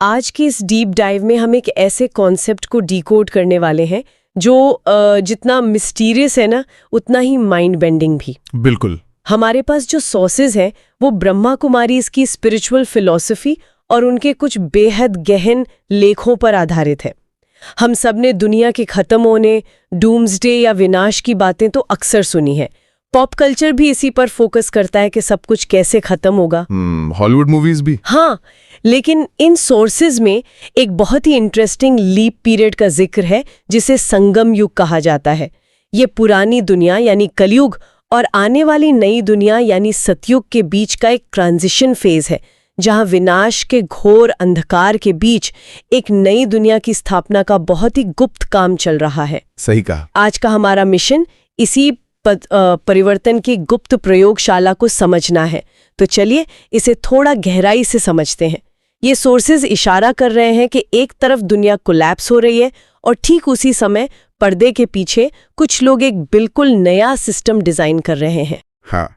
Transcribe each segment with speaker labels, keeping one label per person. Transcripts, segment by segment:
Speaker 1: आज के इस डीप डाइव में हम एक ऐसे कॉन्सेप्ट को डिकोड करने वाले हैं जो जितना मिस्टीरियस है ना, उतना ही माइंड बेंडिंग भी।
Speaker 2: बिल्कुल।
Speaker 1: हमारे पास जो सोर्सेज हैं वो ब्रह्मा कुमारी इसकी स्पिरिचुअल फिलॉसफी और उनके कुछ बेहद गहन लेखों पर आधारित है। हम सब ने दुनिया के खत्म होने, डूम्सडे या विनाश की बातें तो अक्सर सुनी है। पॉप कल्चर भी इसी पर फोकस करता है कि सब कुछ कैसे खत्म होगा।
Speaker 2: हॉलीवुड मूवीज भी।
Speaker 1: हाँ, लेकिन इन सोर्सेज में एक बहुत ही इंटरेस्टिंग लीप पीरियड का जिक्र है जिसे संगम युग कहा जाता है। ये पुरानी दुनिया यानी कलयुग और आने वाली नई दुनिया यानी सतयुग के बीच का एक ट्रांजिशन फेज है, जहां विनाश के घोर अंधकार के बीच एक नई दुनिया की स्थापना का बहुत ही गुप्त काम चल रहा है।
Speaker 2: सही कहा।
Speaker 1: आज का हमारा मिशन इसी परिवर्तन की गुप्त प्रयोगशाला को समझना है। तो चलिए इसे थोड़ा गहराई से समझते हैं। ये सोर्सेज इशारा कर रहे हैं कि एक तरफ दुनिया कोलैप्स हो रही है और ठीक उसी समय पर्दे के पीछे कुछ लोग एक बिल्कुल नया सिस्टम डिजाइन कर रहे हैं।
Speaker 3: हाँ,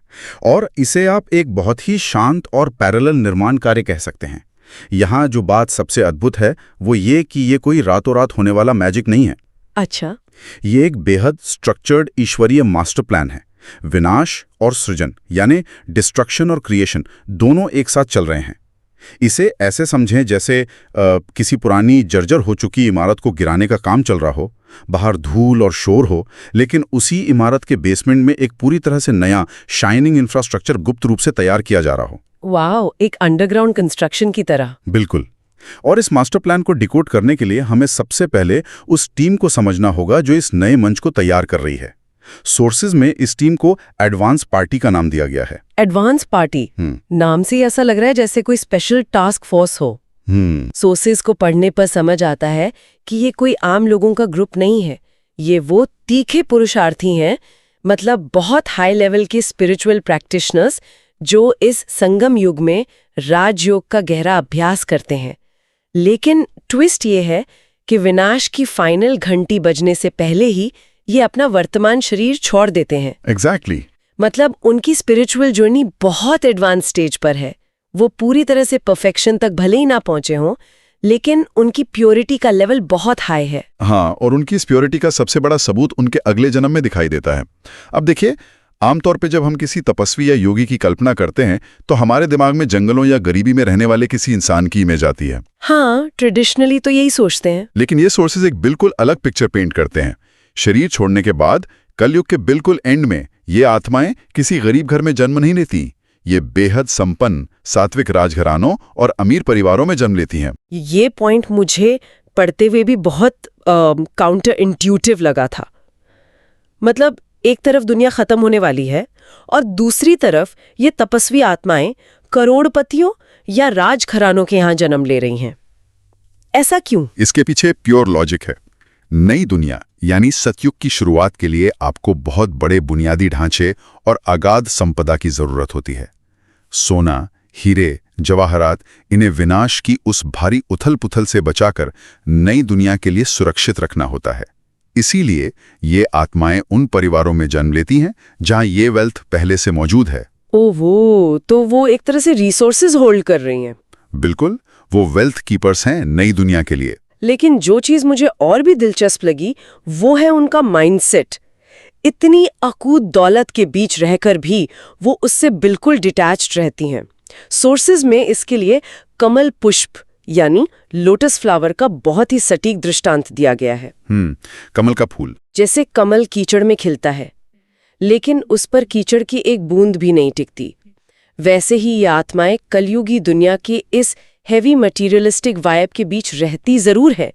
Speaker 3: और इसे आप एक बहुत ही शांत और पैरेलल निर्माण कार्य कह सकते हैं। यहाँ जो बात सबसे अद्भुत है वो ये कि ये कोई रातों रात होने वाला मैजिक नहीं है।
Speaker 1: अच्छा।
Speaker 3: ये एक बेहद स्ट्रक्चर्ड ईश्वरीय मास्टर प्लान है। विनाश और सृजन यानी डिस्ट्रक्शन और क्रिएशन दोनों एक साथ चल रहे हैं। इसे ऐसे समझें जैसे किसी पुरानी जर्जर हो चुकी इमारत को गिराने का काम चल रहा हो, बाहर धूल और शोर हो, लेकिन उसी इमारत के बेसमेंट में एक पूरी तरह से नया शाइनिंग इंफ्रास्ट्रक्चर गुप्त रूप से तैयार किया जा रहा हो।
Speaker 1: वाओ, एक अंडरग्राउंड कंस्ट्रक्शन की तरह।
Speaker 3: बिल्कुल। और इस मास्टर प्लान को डिकोड करने के लिए हमें सबसे पहले उस टीम को समझना होगा जो इस नए मंच को तैयार कर रही है। सोर्सेज में इस टीम को एडवांस पार्टी का नाम दिया गया है।
Speaker 1: एडवांस पार्टी, नाम से ऐसा लग रहा है जैसे कोई स्पेशल टास्क फोर्स हो। सोर्सेज को पढ़ने पर समझ आता है कि ये कोई आम लोगों का ग्रुप नहीं है। ये वो तीखे पुरुषार्थी हैं, मतलब बहुत हाई लेवल के स्पिरिचुअल प्रैक्टिशनर्स जो इस संगम युग में राजयोग का गहरा अभ्यास करते हैं। लेकिन ट्विस्ट ये है कि विनाश की फाइनल घंटी बजने से पहले ही ये अपना वर्तमान शरीर छोड़ देते हैं।
Speaker 3: एग्जैक्टली।
Speaker 1: मतलब उनकी स्पिरिचुअल जर्नी बहुत एडवांस स्टेज पर है। वो पूरी तरह से परफेक्शन तक भले ही ना पहुंचे हों, लेकिन उनकी प्योरिटी का लेवल बहुत हाई है।
Speaker 2: हाँ, और उनकी इस प्योरिटी का सबसे बड़ा सबूत उनके अगले जन्म में दिखाई देता है। अब देखिए, आमतौर पे जब हम किसी तपस्वी या योगी की कल्पना करते हैं तो हमारे दिमाग में जंगलों या गरीबी में रहने वाले किसी इंसान की इमेज आती है।
Speaker 1: हाँ, ट्रेडिशनली तो यही सोचते हैं।
Speaker 2: लेकिन ये सोर्सेज एक बिल्कुल अलग पिक्चर पेंट करते हैं। शरीर छोड़ने के बाद कलयुग के बिल्कुल एंड में ये आत्माएं किसी गरीब घर में जन्म नहीं लेती। ये बेहद संपन्न सात्विक राजघरानों और अमीर परिवारों में जन्म लेती हैं।
Speaker 1: ये पॉइंट मुझे पढ़ते हुए भी बहुत काउंटर इंट्यूटिव लगा था। मतलब एक तरफ दुनिया खत्म होने वाली है और दूसरी तरफ ये तपस्वी आत्माएं करोड़पतियों या राजघरानों के यहाँ जन्म ले रही हैं। ऐसा क्यों?
Speaker 2: इसके पीछे प्योर लॉजिक है। नई दुनिया यानी सतयुग की शुरुआत के लिए आपको बहुत बड़े बुनियादी ढांचे और अगाध संपदा की जरूरत होती है। सोना, हीरे, जवाहरात, इन्हें विनाश की उस भारी उथल-पुथल से बचाकर नई दुनिया के लिए सुरक्षित रखना होता है। इसीलिए ये आत्माएं उन परिवारों में जन्म लेती हैं जहां ये वेल्थ पहले से मौजूद है।
Speaker 1: ओह, तो वो एक तरह से रिसोर्सेज होल्ड कर रही हैं।
Speaker 2: बिल्कुल, वो वेल्थ कीपर्स हैं नई दुनिया के लिए।
Speaker 1: लेकिन जो चीज मुझे और भी दिलचस्प लगी वो है उनका माइंडसेट। इतनी अकूत दौलत के बीच रहकर भी वो उससे बिल्कुल डिटैच्ड रहती हैं। सोर्सेज में इसके लिए कमल पुष्प यानी लोटस फ्लावर का बहुत ही सटीक दृष्टांत दिया गया है।
Speaker 2: कमल का फूल
Speaker 1: जैसे कमल कीचड़ में खिलता है, लेकिन उस पर कीचड़ की एक बूंद भी नहीं टिकती, वैसे ही ये आत्माएं कलयुगी दुनिया के इस हेवी मटीरियलिस्टिक वाइब के बीच रहती जरूर है,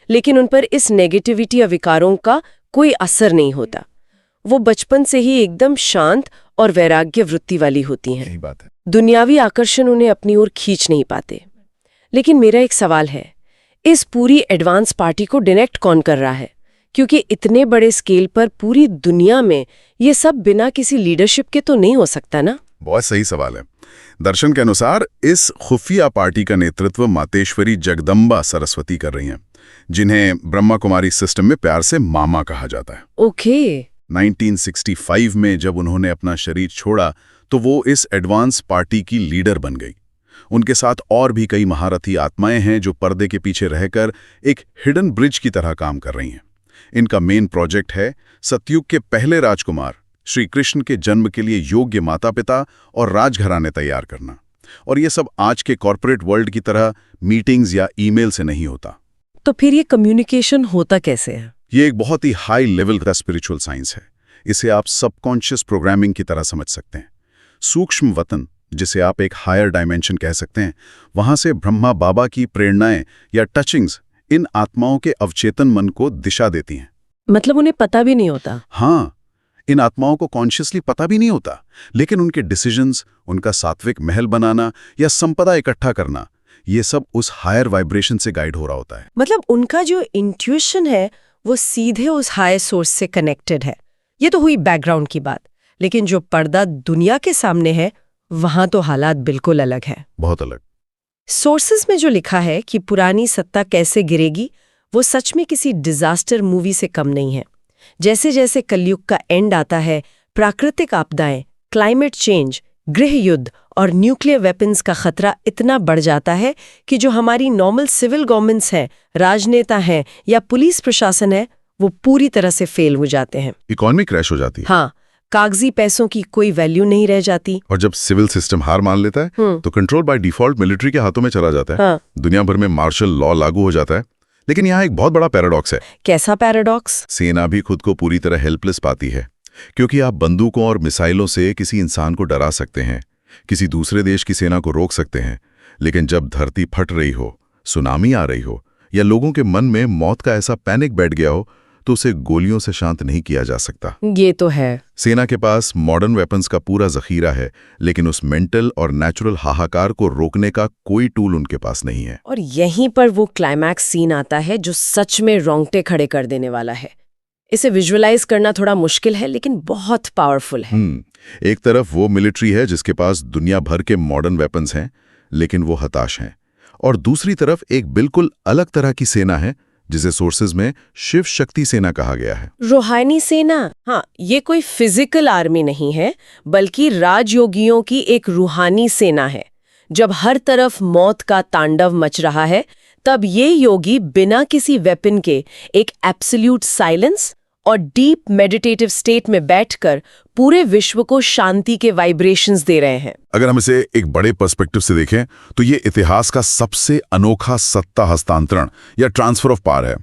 Speaker 1: लेकिन उन पर इस नेगेटिविटी या विकारों का कोई असर नहीं होता। वो बचपन से ही एकदम शांत और वैराग्य वृत्ति वाली होती हैं।
Speaker 2: यही बात है।
Speaker 1: दुनियावी आकर्षण उन्हें अपनी ओर खींच नहीं पाते। लेकिन मेरा एक सवाल है, इस पूरी एडवांस पार्टी को डायरेक्ट कौन कर रहा है? क्योंकि इतने बड़े स्केल पर पूरी दुनिया में ये सब बिना किसी लीडरशिप के तो नहीं हो सकता ना?
Speaker 2: बहुत सही सवाल है। दर्शन के अनुसार इस खुफिया पार्टी का नेतृत्व मातेश्वरी जगदम्बा सरस्वती कर रही हैं, जिन्हें ब्रह्मा कुमारी सिस्टम में प्यार से मामा कहा जाता है।
Speaker 1: ओके।
Speaker 2: 1965 में जब उन्होंने अपना शरीर छोड़ा तो वो इस एडवांस पार्टी की लीडर बन गई। उनके साथ और भी कई महारथी आत्माएं हैं जो पर्दे के पीछे रहकर एक हिडन ब्रिज की तरह काम कर रही हैं। इनका मेन प्रोजेक्ट है सतयुग के पहले राजकुमार श्री कृष्ण के जन्म के लिए योग्य माता पिता और राजघराने तैयार करना। और ये सब आज के कॉर्पोरेट वर्ल्ड की तरह मीटिंग्स या ईमेल से नहीं होता।
Speaker 1: तो फिर ये कम्युनिकेशन होता कैसे है?
Speaker 2: ये एक बहुत ही हाई लेवल का स्पिरिचुअल साइंस है। इसे आप सबकॉन्शियस प्रोग्रामिंग की तरह समझ सकते हैं। सूक्ष्म वतन, जिसे आप एक हायर डायमेंशन कह सकते हैं, वहां से ब्रह्मा बाबा की प्रेरणाएं या टचिंग्स इन आत्माओं के अवचेतन मन को दिशा देती हैं।
Speaker 1: मतलब उन्हें पता भी नहीं होता?
Speaker 2: हाँ, इन आत्माओं को कॉन्शियसली पता भी नहीं होता, लेकिन उनके डिसीजंस, उनका सात्विक महल बनाना या संपदा इकट्ठा करना, ये सब उस हायर वाइब्रेशन से गाइड हो रहा होता है।
Speaker 1: मतलब उनका जो इंट्यूशन है वो सीधे उस हायर सोर्स से कनेक्टेड है। ये तो हुई बैकग्राउंड की बात, लेकिन जो पर्दा दुनिया के सामने है वहां तो हालात बिल्कुल अलग है।
Speaker 2: बहुत अलग।
Speaker 1: सोर्सेस में जो लिखा है कि पुरानी सत्ता कैसे गिरेगी, वो सच में किसी डिजास्टर मूवी से कम नहीं है। जैसे जैसे कलयुग का एंड आता है, प्राकृतिक आपदाएं, क्लाइमेट चेंज, गृह युद्ध और न्यूक्लियर वेपन्स का खतरा इतना बढ़ जाता है कि जो हमारी नॉर्मल सिविल गवर्नमेंट्स हैं, राजनेता हैं या पुलिस प्रशासन है, वो पूरी तरह से फेल हो जाते हैं।
Speaker 2: इकोनॉमी क्रैश हो जाती है।
Speaker 1: हाँ, कागजी पैसों की कोई वैल्यू नहीं रह जाती।
Speaker 2: और जब सिविल सिस्टम हार मान लेता है तो कंट्रोल बाय डिफॉल्ट मिलिट्री के हाथों में चला जाता है।
Speaker 1: हाँ।
Speaker 2: दुनिया भर में मार्शल लॉ लागू हो जाता है। लेकिन यहाँ एक बहुत बड़ा पैराडॉक्स है।
Speaker 1: कैसा पैराडॉक्स?
Speaker 2: सेना भी खुद को पूरी तरह हेल्पलेस पाती है, क्योंकि आप बंदूकों और मिसाइलों से किसी इंसान को डरा सकते हैं, किसी दूसरे देश की सेना को रोक सकते हैं, लेकिन जब धरती फट रही हो, सुनामी आ रही हो या लोगों के मन में मौत का ऐसा पैनिक बैठ गया हो, तो उसे गोलियों से शांत नहीं किया जा सकता।
Speaker 1: ये तो है।
Speaker 2: सेना के पास मॉडर्न वेपन्स का पूरा जखीरा है, लेकिन उस मेंटल और नेचुरल हाहाकार को रोकने का कोई टूल उनके पास नहीं है।
Speaker 1: और यहीं पर वो क्लाइमैक्स सीन आता है जो सच में रोंगटे खड़े कर देने वाला है। इसे विजुअलाइज करना थोड़ा मुश्किल है, लेकिन बहुत पावरफुल है।
Speaker 2: एक तरफ वो मिलिट्री है जिसके पास दुनिया भर के मॉडर्न वेपन्स हैं, लेकिन वो हताश हैं। और दूसरी तरफ एक बिल्कुल अलग तरह की सेना है जिसे सोर्सेज में शिव शक्ति सेना कहा गया है।
Speaker 1: रूहानी सेना। हाँ, ये कोई फिजिकल आर्मी नहीं है, बल्कि राजयोगियों की एक रूहानी सेना है। जब हर तरफ मौत का तांडव मच रहा है, तब ये योगी बिना किसी वेपन के एक एब्सोल्यूट साइलेंस और डीप मेडिटेटिव स्टेट में बैठकर पूरे विश्व को शांति के वाइब्रेशंस दे रहे हैं।
Speaker 2: अगर हम इसे एक बड़े पर्सपेक्टिव से देखें तो ये इतिहास का सबसे अनोखा सत्ता हस्तांतरण या ट्रांसफर ऑफ पावर है।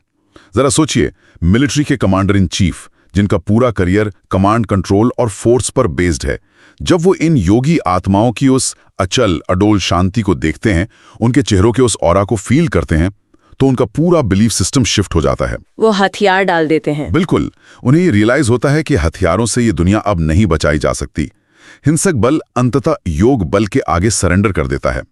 Speaker 2: जरा सोचिए, मिलिट्री के कमांडर इन चीफ, जिनका पूरा करियर कमांड, कंट्रोल और फोर्स पर बेस्ड है, जब वो इन योगी आत्माओं की उस अचल अडोल शांति को देखते हैं, उनके चेहरों के उस ऑरा को फील करते हैं, तो उनका पूरा बिलीफ सिस्टम शिफ्ट हो जाता है।
Speaker 1: वो हथियार डाल देते हैं।
Speaker 2: बिल्कुल। उन्हें ये रियलाइज होता है कि हथियारों से ये दुनिया अब नहीं बचाई जा सकती। हिंसक बल अंततः योग बल के आगे सरेंडर कर देता है।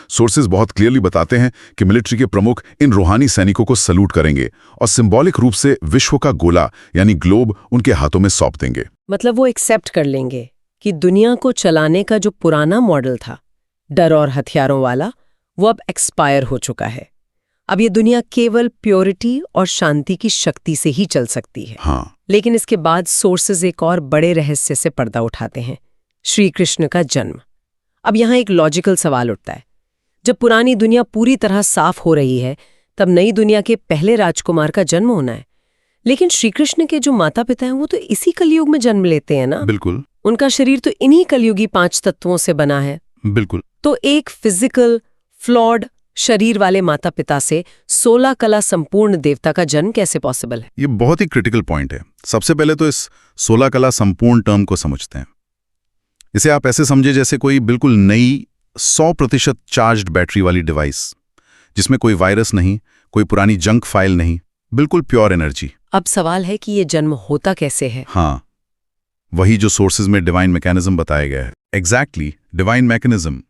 Speaker 2: सोर्सेज बहुत क्लियरली बताते हैं कि मिलिट्री के प्रमुख इन रूहानी सैनिकों को सल्यूट करेंगे और सिंबॉलिक रूप से विश्व का गोला यानी ग्लोब उनके हाथों में सौंप देंगे।
Speaker 1: मतलब वो एक्सेप्ट कर लेंगे कि दुनिया को चलाने का जो पुराना मॉडल था, डर और हथियारों वाला, वो अब एक्सपायर हो चुका है। अब ये दुनिया केवल प्योरिटी और शांति की शक्ति से ही चल सकती है।
Speaker 2: हाँ।
Speaker 1: लेकिन इसके बाद सोर्सेज एक और बड़े रहस्य से पर्दा उठाते हैं, श्री कृष्ण का जन्म। अब यहाँ एक लॉजिकल सवाल उठता है। जब पुरानी दुनिया पूरी तरह साफ हो रही है, तब नई दुनिया के पहले राजकुमार का जन्म होना है। लेकिन श्री कृष्ण के जो माता पिता हैं वो तो इसी कलयुग में जन्म लेते हैं ना।
Speaker 2: बिल्कुल।
Speaker 1: उनका शरीर तो इन्हीं कलयुगी 5 तत्वों से बना है।
Speaker 2: बिल्कुल।
Speaker 1: तो एक फिजिकल फ्लॉड शरीर वाले माता पिता से 16 कला संपूर्ण देवता का जन्म कैसे पॉसिबल है?
Speaker 2: ये बहुत ही क्रिटिकल पॉइंट है। सबसे पहले तो इस 16 कला संपूर्ण टर्म को समझते हैं। इसे आप ऐसे समझे जैसे कोई बिल्कुल नई 100% चार्ज्ड बैटरी वाली डिवाइस, जिसमें कोई वायरस नहीं, कोई पुरानी जंक फाइल नहीं, बिल्कुल प्योर एनर्जी।
Speaker 1: अब सवाल है कि ये जन्म होता कैसे है?
Speaker 2: हाँ, वही जो सोर्सेज में डिवाइन मैकेनिज्म बताया गया है। Exactly, divine mechanism.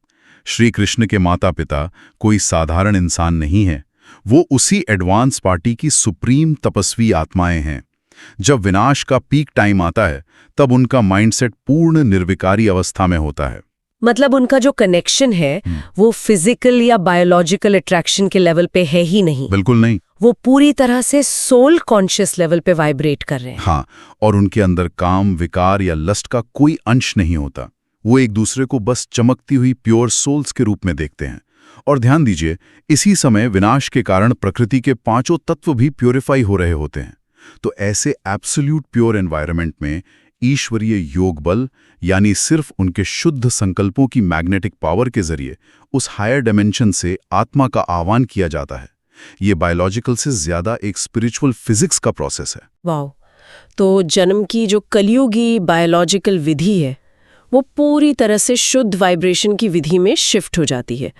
Speaker 2: Shri Krishna के माता पिता कोई साधारण इंसान नहीं है, वो उसी एडवांस पार्टी की सुप्रीम तपस्वी आत्माएं हैं। जब विनाश का पीक टाइम आता है, तब उनका माइंडसेट पूर्ण निर्विकारी अवस्था में होता है।
Speaker 1: मतलब उनका जो कनेक्शन है वो फिजिकल या बायोलॉजिकल अट्रैक्शन के लेवल पे है ही नहीं।
Speaker 2: बिल्कुल नहीं।
Speaker 1: वो पूरी तरह से सोल कॉन्शियस लेवल पे वाइब्रेट कर रहे हैं।
Speaker 2: हाँ, और उनके अंदर काम, विकार या लस्ट का कोई अंश नहीं होता।
Speaker 3: वो एक दूसरे को बस चमकती हुई प्योर सोल्स के रूप में देखते हैं। और ध्यान दीजिए, इसी समय विनाश के कारण प्रकृति के 5 तत्व भी प्योरीफाई हो रहे होते हैं। तो ऐसे एब्सोल्यूट प्योर एनवायरनमेंट में ईश्वरीय योग बल, यानी सिर्फ उनके शुद्ध संकल्पों की मैग्नेटिक पावर के जरिए उस हायर डायमेंशन से आत्मा का आह्वान किया जाता है। ये बायोलॉजिकल से ज्यादा एक स्पिरिचुअल फिजिक्स का प्रोसेस है।
Speaker 1: वाओ! तो जन्म की जो कलियुगी बायोलॉजिकल विधि है वो पूरी तरह से शुद्ध वाइब्रेशन की विधि में शिफ्ट हो जाती है,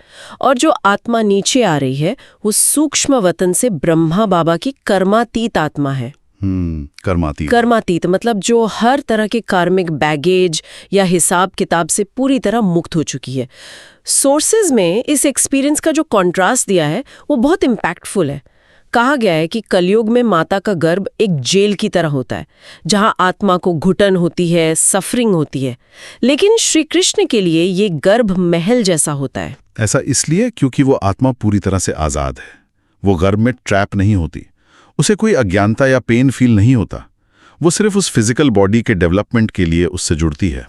Speaker 1: और जो आत्मा नीचे आ रही है वो सूक्ष्म वतन से ब्रह्मा बाबा की कर्मातीत आत्मा है। कर्मातीत मतलब जो हर तरह के कार्मिक बैगेज या हिसाब किताब से पूरी तरह मुक्त हो चुकी है। सोर्सेज में इस एक्सपीरियंस का जो कॉन्ट्रास्ट दिया है वो बहुत इम्पैक्टफुल है। कहा गया है कि कलयुग में माता का गर्भ एक जेल की तरह होता है, जहां आत्मा को घुटन होती है, सफरिंग होती है। लेकिन श्री कृष्ण के लिए ये गर्भ महल जैसा होता है।
Speaker 3: ऐसा इसलिए क्योंकि वो आत्मा पूरी तरह से आज़ाद है। वो गर्भ में ट्रैप नहीं होती, उसे कोई अज्ञानता या पेन फील नहीं होता। वो सिर्फ उस फिजिकल बॉडी के डेवलपमेंट के लिए उससे जुड़ती है।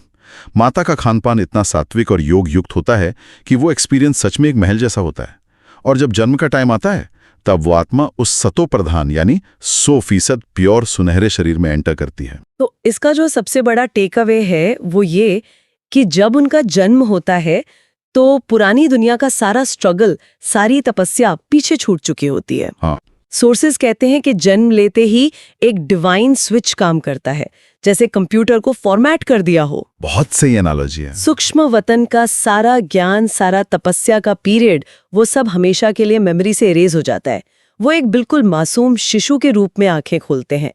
Speaker 3: माता का खानपान इतना सात्विक और योग युक्त होता है कि वो एक्सपीरियंस सच में एक महल जैसा होता है। और जब जन्म का टाइम आता है तब वो आत्मा उस सतो प्रधान यानी 100% प्योर सुनहरे शरीर में एंटर करती है।
Speaker 1: तो इसका जो सबसे बड़ा टेक अवे है वो ये कि जब उनका जन्म होता है तो पुरानी दुनिया का सारा स्ट्रगल, सारी तपस्या पीछे छूट चुकी होती है।
Speaker 3: हाँ।
Speaker 1: सोर्सेज कहते हैं कि जन्म लेते ही एक डिवाइन स्विच काम करता है, जैसे कंप्यूटर को फॉर्मेट कर दिया हो।
Speaker 3: बहुत सही एनालॉजी है।
Speaker 1: सूक्ष्म वतन का सारा ज्ञान, सारा तपस्या का पीरियड, वो सब हमेशा के लिए मेमोरी से इरेज हो जाता है। वो एक बिल्कुल मासूम शिशु के रूप में आंखें खोलते हैं।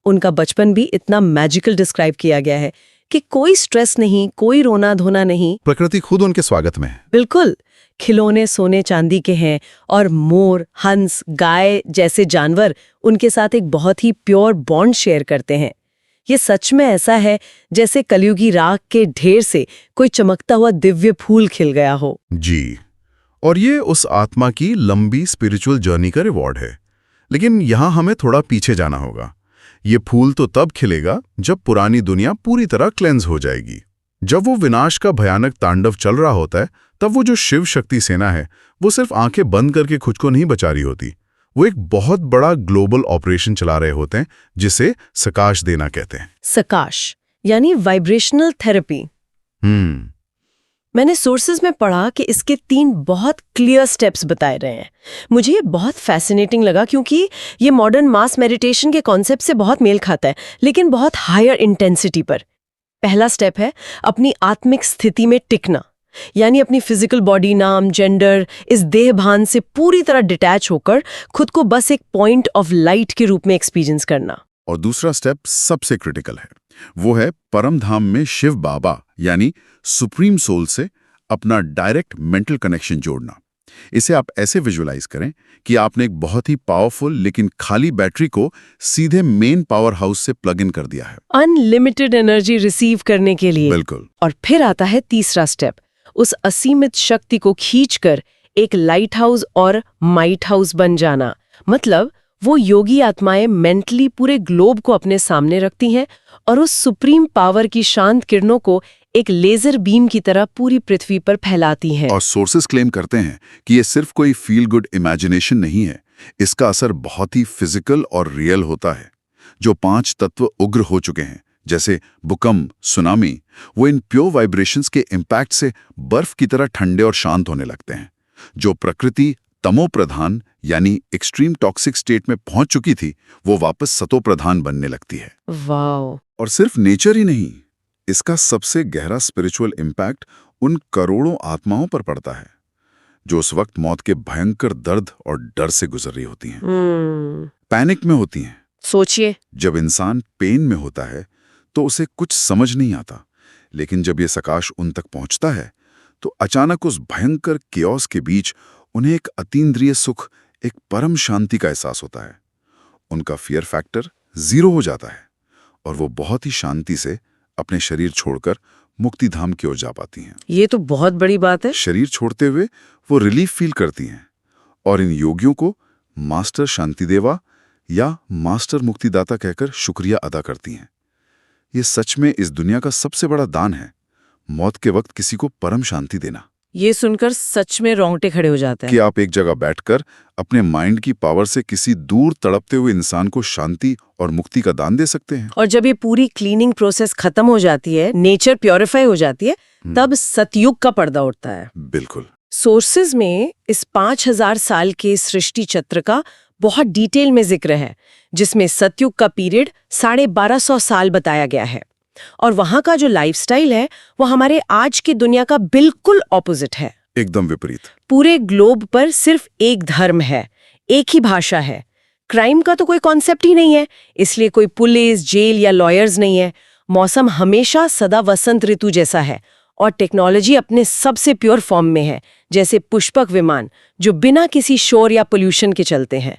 Speaker 1: उनका बचपन भी इतना मैजिकल डिस्क्राइब किया गया है कि कोई स्ट्रेस नहीं, कोई रोना धोना नहीं।
Speaker 3: प्रकृति खुद उनके स्वागत में है।
Speaker 1: बिल्कुल। खिलौने सोने चांदी के हैं और मोर, हंस, गाय जैसे जानवर उनके साथ एक बहुत ही प्योर बॉन्ड शेयर करते हैं। ये सच में ऐसा है जैसे कलयुगी राख के ढेर से कोई चमकता हुआ दिव्य फूल खिल गया हो।
Speaker 3: जी, और ये उस आत्मा की लंबी स्पिरिचुअल जर्नी का रिवॉर्ड है। लेकिन यहाँ हमें थोड़ा पीछे जाना होगा। ये फूल तो तब खिलेगा जब पुरानी दुनिया पूरी तरह क्लेंस हो जाएगी। जब वो विनाश का भयानक तांडव चल रहा होता है तब वो जो शिव शक्ति सेना है वो सिर्फ आंखें बंद करके खुद को नहीं बचा रही होती। वो एक बहुत बड़ा ग्लोबल ऑपरेशन चला रहे होते हैं जिसे सकाश देना कहते हैं।
Speaker 1: सकाश यानी वाइब्रेशनल थेरेपी। मैंने सोर्सेज में पढ़ा कि इसके 3 बहुत क्लियर स्टेप्स बताए रहे हैं। मुझे ये बहुत फैसिनेटिंग लगा क्योंकि ये मॉडर्न मास मेडिटेशन के कॉन्सेप्ट से बहुत मेल खाता है, लेकिन बहुत हायर इंटेंसिटी पर। पहला स्टेप है अपनी आत्मिक स्थिति में टिकना, यानी अपनी फिजिकल बॉडी, नाम, जेंडर, इस देह भान से पूरी तरह डिटैच होकर खुद को बस एक पॉइंट ऑफ लाइट के रूप में एक्सपीरियंस करना।
Speaker 3: और दूसरा स्टेप सबसे क्रिटिकल है, वो है परम धाम में शिव बाबा यानी सुप्रीम सोल से अपना डायरेक्ट मेंटल कनेक्शन जोड़ना। इसे आप ऐसे विजुअलाइज करें कि आपने एक बहुत ही पावरफुल लेकिन खाली बैटरी को सीधे मेन पावर हाउस से प्लग इन कर दिया है,
Speaker 1: अनलिमिटेड एनर्जी रिसीव करने के लिए।
Speaker 3: बिल्कुल।
Speaker 1: और फिर आता है तीसरा स्टेप, उस असीमित शक्ति को खींचकर एक लाइट हाउस और माइट हाउस बन जाना। मतलब वो योगी आत्माएं मेंटली पूरे ग्लोब को अपने सामने रखती हैं और उस सुप्रीम पावर की शांत किरणों को एक लेजर बीम की तरह पूरी पृथ्वी पर फैलाती हैं।
Speaker 3: और सोर्सेस क्लेम करते हैं कि ये सिर्फ कोई फील गुड इमेजिनेशन नहीं है, इसका असर बहुत ही फिजिकल और रियल होता है। जो 5 तत्व उग्र हो चुके हैं जैसे भूकंप, सुनामी, वो इन प्योर वाइब्रेशंस के इम्पैक्ट से बर्फ की तरह ठंडे और शांत होने लगते हैं। जो प्रकृति तमो प्रधान यानी एक्सट्रीम टॉक्सिक स्टेट में पहुंच चुकी थी वो वापस सतो प्रधान बनने लगती है।
Speaker 1: वाओ!
Speaker 3: और सिर्फ नेचर ही नहीं, इसका सबसे गहरा स्पिरिचुअल इम्पैक्ट उन करोड़ों आत्माओं पर पड़ता है जो उस वक्त मौत के भयंकर दर्द और डर से गुजर रही होती हैं, पैनिक में होती हैं।
Speaker 1: सोचिए,
Speaker 3: जब इंसान पेन में होता है तो उसे कुछ समझ नहीं आता, लेकिन जब ये सकाश उन तक पहुंचता है तो अचानक उस भयंकर केओस के बीच उन्हें एक अतीन्द्रिय सुख, एक परम शांति का एहसास होता है। उनका फियर फैक्टर 0 हो जाता है और वो बहुत ही शांति से अपने शरीर छोड़कर मुक्ति धाम की ओर जा पाती हैं।
Speaker 1: ये तो बहुत बड़ी बात है।
Speaker 3: शरीर छोड़ते हुए वो रिलीफ फील करती हैं और इन योगियों को मास्टर शांतिदेवा या मास्टर मुक्तिदाता कहकर शुक्रिया अदा करती हैं। ये सच में इस दुनिया का सबसे बड़ा दान है,
Speaker 2: मौत के वक्त किसी को परम शांति देना,
Speaker 1: ये सुनकर सच में रोंगटे खड़े हो जाते
Speaker 2: कि
Speaker 1: हैं।
Speaker 2: आप एक जगह बैठकर अपने माइंड की पावर से किसी दूर तड़पते हुए इंसान को शांति और मुक्ति का दान दे सकते हैं।
Speaker 1: और जब ये पूरी क्लीनिंग प्रोसेस खत्म हो जाती है, नेचर प्योरीफाई हो जाती है, तब सतयुग का पर्दा उठता है।
Speaker 2: बिल्कुल।
Speaker 1: सोर्सेज में इस 5000 साल के सृष्टि चक्र का बहुत डिटेल में जिक्र है, जिसमें सतयुग का पीरियड 1250 साल बताया गया है। और वहां का जो लाइफस्टाइल है वो हमारे आज की दुनिया का बिल्कुल ऑपोजिट है।
Speaker 2: एकदम विपरीत।
Speaker 1: पूरे ग्लोब पर सिर्फ एक धर्म है, एक ही भाषा है। क्राइम का तो कोई कॉन्सेप्ट ही नहीं है, इसलिए कोई पुलिस, जेल या लॉयर्स नहीं है। मौसम हमेशा सदा वसंत ऋतु जैसा है और टेक्नोलॉजी अपने सबसे प्योर फॉर्म में है, जैसे पुष्पक विमान जो बिना किसी शोर या पोल्यूशन के चलते हैं।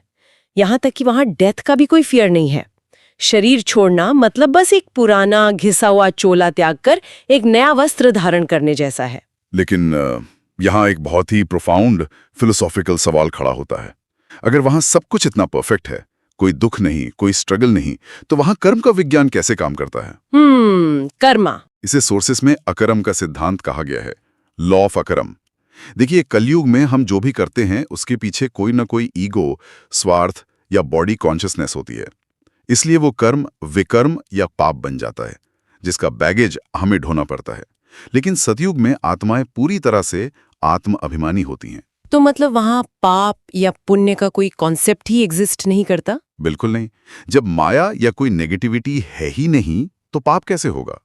Speaker 1: यहाँ तक कि वहाँ डेथ का भी कोई फियर नहीं है। शरीर छोड़ना मतलब बस एक पुराना घिसा हुआ चोला त्याग कर एक नया वस्त्र धारण करने जैसा है।
Speaker 2: लेकिन यहाँ एक बहुत ही प्रोफाउंड फिलोसॉफिकल सवाल खड़ा होता है। अगर वहाँ सब कुछ इतना परफेक्ट है, कोई दुख नहीं, कोई स्ट्रगल नहीं, तो वहाँ कर्म का विज्ञान कैसे काम करता है?
Speaker 1: कर्मा।
Speaker 2: इसे सोर्सेस में अकर्म का सिद्धांत कहा गया है, लॉ ऑफ अकर्म। देखिए, कलयुग में हम जो भी करते हैं उसके पीछे कोई ना कोई ईगो, स्वार्थ या बॉडी कॉन्शियसनेस होती है। इसलिए वो कर्म विकर्म या पाप बन जाता है, जिसका बैगेज हमें ढोना पड़ता है। लेकिन सतयुग में आत्माएं पूरी तरह से आत्म अभिमानी होती हैं।
Speaker 1: तो मतलब वहाँ पाप या पुण्य का कोई कॉन्सेप्ट ही एग्जिस्ट नहीं करता?
Speaker 2: बिल्कुल नहीं। जब माया या कोई नेगेटिविटी है ही नहीं तो पाप कैसे होगा?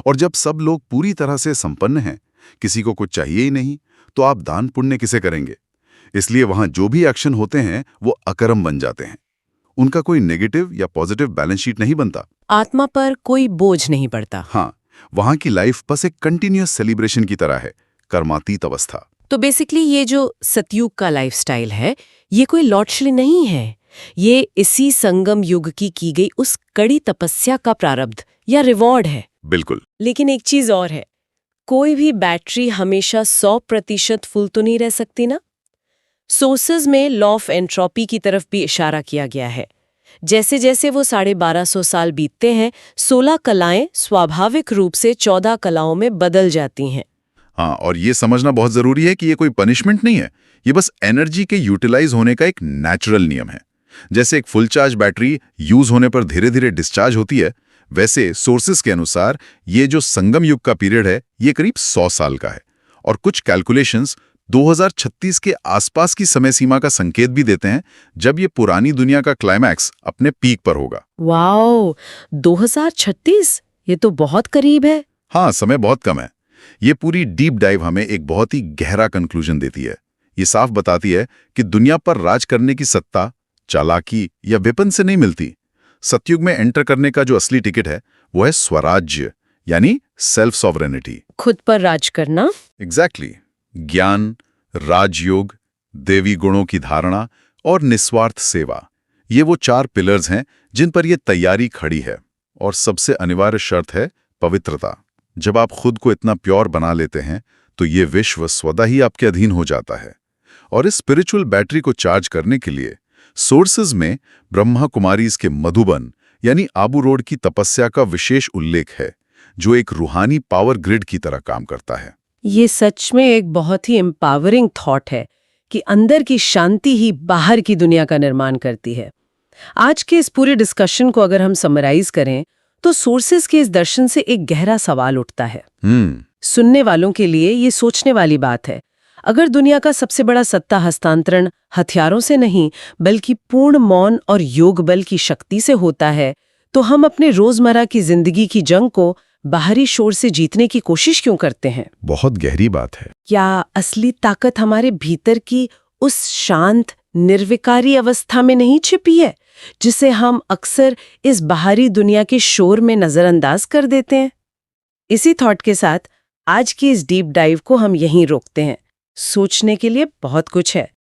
Speaker 2: और जब सब लोग पूरी तरह से संपन्न हैं, किसी को कुछ चाहिए ही नहीं, तो आप दान पुण्य किसे करेंगे? इसलिए वहां जो भी एक्शन होते हैं वो अकर्म बन जाते हैं। उनका कोई नेगेटिव या पॉजिटिव बैलेंस शीट नहीं बनता।
Speaker 1: आत्मा पर कोई बोझ नहीं पड़ता।
Speaker 2: हाँ, वहां की लाइफ बस एक कंटिन्यूअस सेलिब्रेशन की तरह है, कर्मातीत अवस्था।
Speaker 1: तो बेसिकली ये जो सतयुग का लाइफस्टाइल है, ये कोई लॉटरी नहीं है। ये इसी संगम युग की गई उस कड़ी तपस्या का प्रारब्ध या रिवॉर्ड है।
Speaker 2: बिल्कुल।
Speaker 1: लेकिन एक चीज और है, कोई भी बैटरी हमेशा 100% फुल तो नहीं रह सकती ना। सोर्सेज में लॉ ऑफ एंट्रोपी की तरफ भी इशारा किया गया है। जैसे जैसे वो 1250 साल बीतते हैं, 16 कलाएं स्वाभाविक रूप से 14 कलाओं में बदल जाती हैं।
Speaker 2: हाँ, और ये समझना बहुत जरूरी है कि ये कोई पनिशमेंट नहीं है, ये बस एनर्जी के यूटिलाइज होने का एक नेचुरल नियम है। जैसे एक फुल चार्ज बैटरी यूज होने पर धीरे धीरे डिस्चार्ज होती है, वैसे सोर्सेस के अनुसार ये जो संगम युग का पीरियड है ये करीब 100 साल का है। और कुछ कैलकुलेशंस 2036 के आसपास की समय सीमा का संकेत भी देते हैं, जब ये पुरानी दुनिया का क्लाइमैक्स अपने पीक पर होगा।
Speaker 1: वाओ, 2036? ये तो बहुत करीब है।
Speaker 2: हाँ, समय बहुत कम है। ये पूरी डीप डाइव हमें एक बहुत ही गहरा कंक्लूजन देती है। ये साफ बताती है कि दुनिया पर राज करने की सत्ता चालाकी या वेपन से नहीं मिलती। सतयुग में एंटर करने का जो असली टिकट है वो है स्वराज्य, यानी सेल्फ सॉवरेनिटी,
Speaker 1: खुद पर राज करना।
Speaker 2: एग्जैक्टली। ज्ञान, राजयोग, देवी गुणों की धारणा और निस्वार्थ सेवा, ये वो 4 पिलर्स हैं जिन पर यह तैयारी खड़ी है। और सबसे अनिवार्य शर्त है पवित्रता। जब आप खुद को इतना प्योर बना लेते हैं तो ये विश्व स्वतः ही आपके अधीन हो जाता है। और इस स्पिरिचुअल बैटरी को चार्ज करने के लिए सोर्सेज में ब्रह्मा कुमारीज के मधुबन यानी आबू रोड की तपस्या का विशेष उल्लेख है, जो एक रूहानी पावर ग्रिड की तरह काम करता है।
Speaker 1: ये सच में एक बहुत ही एम्पावरिंग थॉट है कि अंदर की शांति ही बाहर की दुनिया का निर्माण करती है। आज के इस पूरे डिस्कशन को अगर हम समराइज करें तो सोर्सेज के इस दर्शन से एक गहरा सवाल उठता है। सुनने वालों के लिए ये सोचने वाली बात है, अगर दुनिया का सबसे बड़ा सत्ता हस्तांतरण हथियारों से नहीं बल्कि पूर्ण मौन और योग बल की शक्ति से होता है, तो हम अपने रोजमर्रा की जिंदगी की जंग को बाहरी शोर से जीतने की कोशिश क्यों करते हैं?
Speaker 2: बहुत गहरी बात है।
Speaker 1: क्या असली ताकत हमारे भीतर की उस शांत निर्विकारी अवस्था में नहीं छिपी है, जिसे हम अक्सर इस बाहरी दुनिया के शोर में नजरअंदाज कर देते हैं? इसी थॉट के साथ आज की इस डीप डाइव को हम यहीं रोकते हैं। सोचने के लिए बहुत कुछ है,